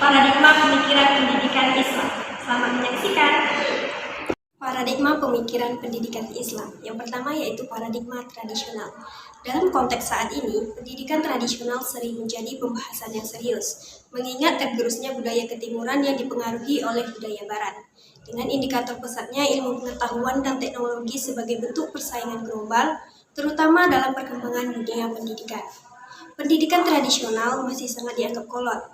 Paradigma pemikiran pendidikan Islam. Selamat menyaksikan. Paradigma pemikiran pendidikan Islam. Yang pertama yaitu paradigma tradisional. Dalam konteks saat ini, pendidikan tradisional sering menjadi pembahasan yang serius, mengingat tergerusnya budaya ketimuran yang dipengaruhi oleh budaya barat. Dengan indikator pesatnya ilmu pengetahuan dan teknologi sebagai bentuk persaingan global, terutama dalam perkembangan dunia pendidikan. Pendidikan tradisional masih sangat dianggap kolot,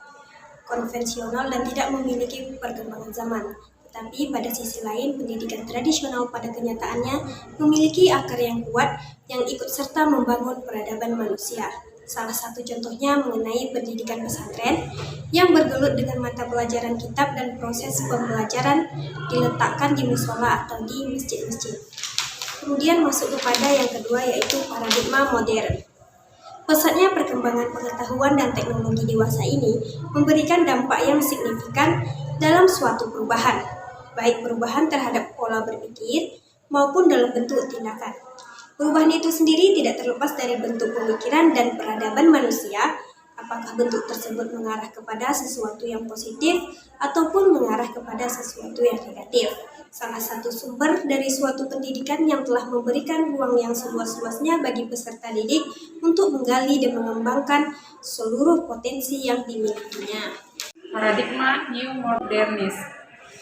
konvensional dan tidak memiliki perkembangan zaman. Tetapi pada sisi lain, pendidikan tradisional pada kenyataannya memiliki akar yang kuat yang ikut serta membangun peradaban manusia. Salah satu contohnya mengenai pendidikan pesantren yang bergelut dengan mata pelajaran kitab dan proses pembelajaran diletakkan di musola atau di masjid-masjid. Kemudian masuk kepada yang kedua yaitu paradigma modern. Pesatnya perkembangan pengetahuan dan teknologi dewasa ini memberikan dampak yang signifikan dalam suatu perubahan, baik perubahan terhadap pola berpikir maupun dalam bentuk tindakan. Perubahan itu sendiri tidak terlepas dari bentuk pemikiran dan peradaban manusia, apakah bentuk tersebut mengarah kepada sesuatu yang positif ataupun mengarah kepada sesuatu yang negatif. Salah satu sumber dari suatu pendidikan yang telah memberikan ruang yang seluas-luasnya bagi peserta didik untuk menggali dan mengembangkan seluruh potensi yang dimilikinya. Paradigma New Modernis.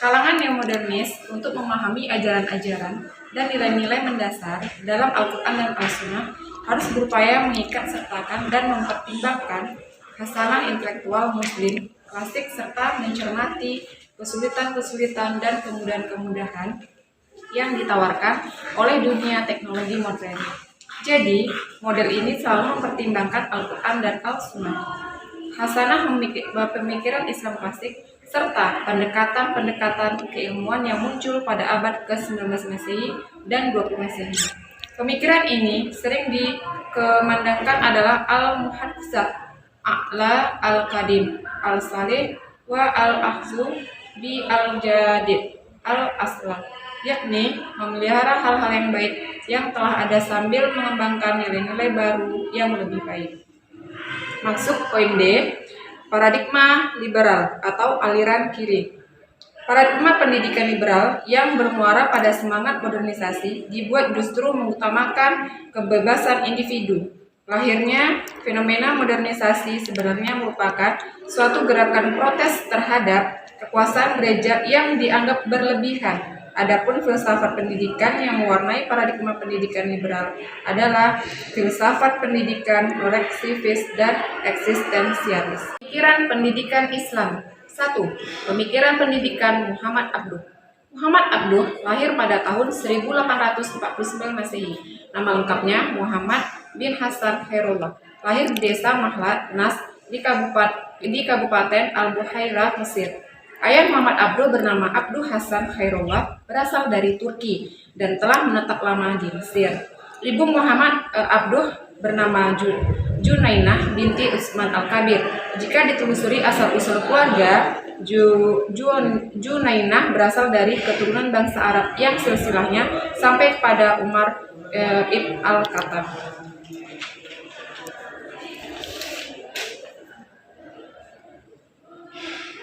Kalangan neomodernis untuk memahami ajaran-ajaran dan nilai-nilai mendasar dalam Al-Quran dan Al-Sunnah harus berupaya mengikat sertakan dan mempertimbangkan khasanah intelektual muslim klasik serta mencermati kesulitan-kesulitan dan kemudahan-kemudahan yang ditawarkan oleh dunia teknologi modern. Jadi, model ini selalu mempertimbangkan Al-Quran dan Al-Sunnah, khasanah pemikiran Islam klasik, serta pendekatan-pendekatan keilmuan yang muncul pada abad ke-19 Masehi dan 20 Masehi. Pemikiran ini sering dikemandangkan adalah Al-Muhadzab, A'la Al-Qadim, Al-Salih, wa Al-Ahzu bi Al-Jadid, Al-Aslah, yakni memelihara hal-hal yang baik yang telah ada sambil mengembangkan nilai-nilai baru yang lebih baik. Masuk poin D, paradigma liberal atau aliran kiri. Paradigma pendidikan liberal yang bermuara pada semangat modernisasi dibuat justru mengutamakan kebebasan individu. Lahirnya fenomena modernisasi sebenarnya merupakan suatu gerakan protes terhadap kekuasaan gereja yang dianggap berlebihan. Adapun filsafat pendidikan yang mewarnai paradigma pendidikan liberal adalah filsafat pendidikan kolektivis dan eksistensialis. Pemikiran pendidikan Islam. 1. Pemikiran pendidikan Muhammad Abduh. Muhammad Abduh lahir pada tahun 1849 Masehi. Nama lengkapnya Muhammad bin Hasan Khairullah. Lahir di desa Mahlat Nas di Kabupaten Al-Buhairah, Mesir. Ayah Muhammad Abduh bernama Abduh Hasan Khairullah, berasal dari Turki dan telah menetap lama di Mesir. Ibu Muhammad Abduh bernama Junainah binti Utsman Al-Kabir. Jika ditelusuri asal-usul keluarga, Junainah berasal dari keturunan bangsa Arab yang silsilahnya sampai kepada Umar ibn Al-Khattab.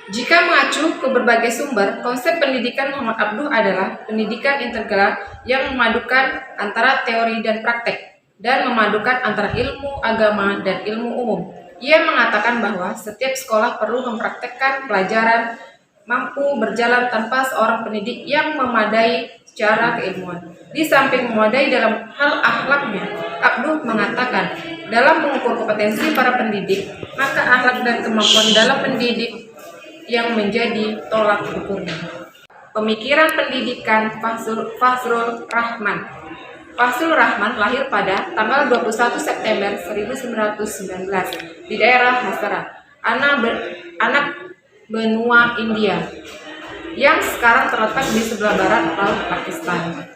Jika mengacu ke berbagai sumber, konsep pendidikan Muhammad Abduh adalah pendidikan integral yang memadukan antara teori dan praktek, dan memadukan antara ilmu agama dan ilmu umum. Ia mengatakan bahwa setiap sekolah perlu mempraktekkan pelajaran mampu berjalan tanpa seorang pendidik yang memadai secara keilmuan. Di samping memadai dalam hal akhlaknya, Abduh mengatakan, dalam mengukur kompetensi para pendidik, maka akhlak dan kemampuan dalam pendidik yang menjadi tolak ukurnya. Pemikiran pendidikan Fazlur Rahman. Fazlur Rahman lahir pada tanggal 21 September 1919 di daerah Hazara, anak benua India, yang sekarang terletak di sebelah barat laut Pakistan.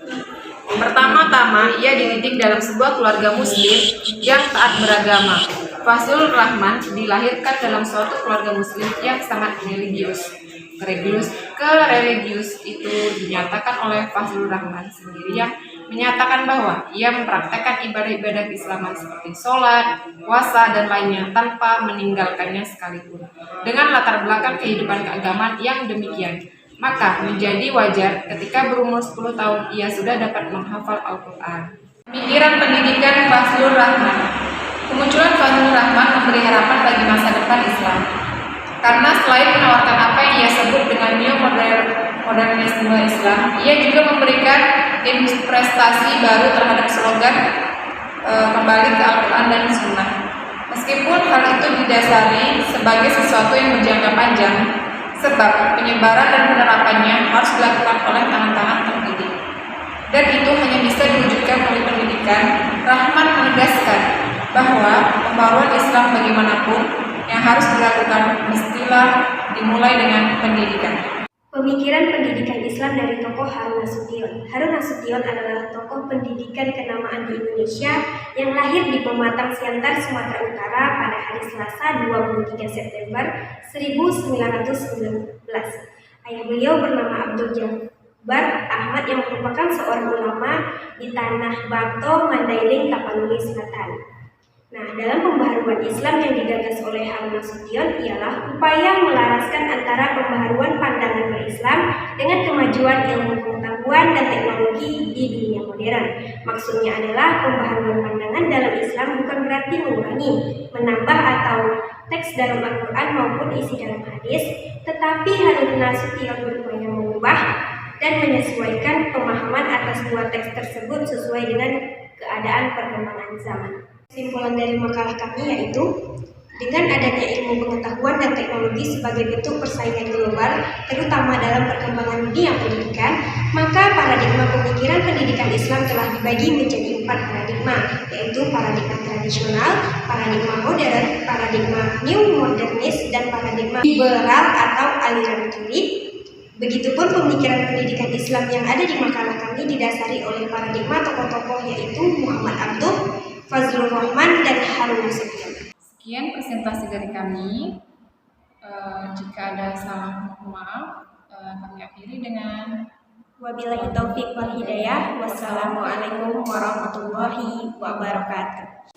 Pertama-tama, ia dididik dalam sebuah keluarga muslim yang taat beragama. Fazlur Rahman dilahirkan dalam suatu keluarga muslim yang sangat religius. Kereligius itu dinyatakan oleh Fazlur Rahman sendiri yang menyatakan bahwa ia mempraktekkan ibadah-ibadah keislaman seperti sholat, puasa, dan lainnya tanpa meninggalkannya sekalipun. Dengan latar belakang kehidupan keagamaan yang demikian, maka menjadi wajar ketika berumur 10 tahun ia sudah dapat menghafal Al-Quran. Pemikiran pendidikan Fazlur Rahman. Kemunculan Fazlur Rahman memberi harapan bagi masa depan Islam. Karena selain menawarkan apa yang ia sebut dengan modernisme Islam, ia juga memberikan prestasi baru terhadap slogan kembali ke Al-Quran dan Sunnah. Meskipun hal itu didasari sebagai sesuatu yang berjangka panjang, sebab penyebaran dan penerapannya harus dilakukan oleh tangan-tangan terdidik. Dan itu hanya bisa diwujudkan melalui pendidikan. Rahman menegaskan bahwa pembaruan Islam bagaimanapun yang harus dilakukan mestilah dimulai dengan pendidikan. Pemikiran pendidikan Islam dari tokoh Harun Nasution. Harun Nasution adalah tokoh pendidikan kenamaan di Indonesia yang lahir di Pematang Siantar, Sumatera Utara pada hari Selasa 23 September 1919. Ayah beliau bernama Abdul Jabbar Ahmad yang merupakan seorang ulama di Tanah Bato, Mandailing, Tapanuli Selatan. Nah, dalam pembaharuan Islam yang digagas oleh Harun Nasution ialah upaya melaraskan antara pembaharuan pandangan berislam dengan kemajuan ilmu pengetahuan dan teknologi di dunia modern. Maksudnya adalah pembaharuan pandangan dalam Islam bukan berarti mengurangi, menambah atau teks dalam Al-Quran maupun isi dalam hadis, tetapi Harun Nasution berupaya mengubah dan menyesuaikan pemahaman atas dua teks tersebut sesuai dengan keadaan perkembangan zaman. Kesimpulan dari makalah kami yaitu, dengan adanya ilmu pengetahuan dan teknologi sebagai bentuk persaingan global, terutama dalam perkembangan dunia pendidikan, maka paradigma pemikiran pendidikan Islam telah dibagi menjadi 4 paradigma, yaitu paradigma tradisional, paradigma modern, paradigma new modernis, dan paradigma liberal atau aliran kiri. Begitupun pemikiran pendidikan Islam yang ada di makalah kami didasari oleh paradigma tokoh-tokoh yaitu Muhammad Abduh, Fazlur Rahman, dan Harun Nasution. Sekian presentasi dari kami. Jika ada salah, mohon maaf. Kami akhiri dengan Wabillahi taufiq wal hidayah. Wassalamualaikum warahmatullahi wabarakatuh.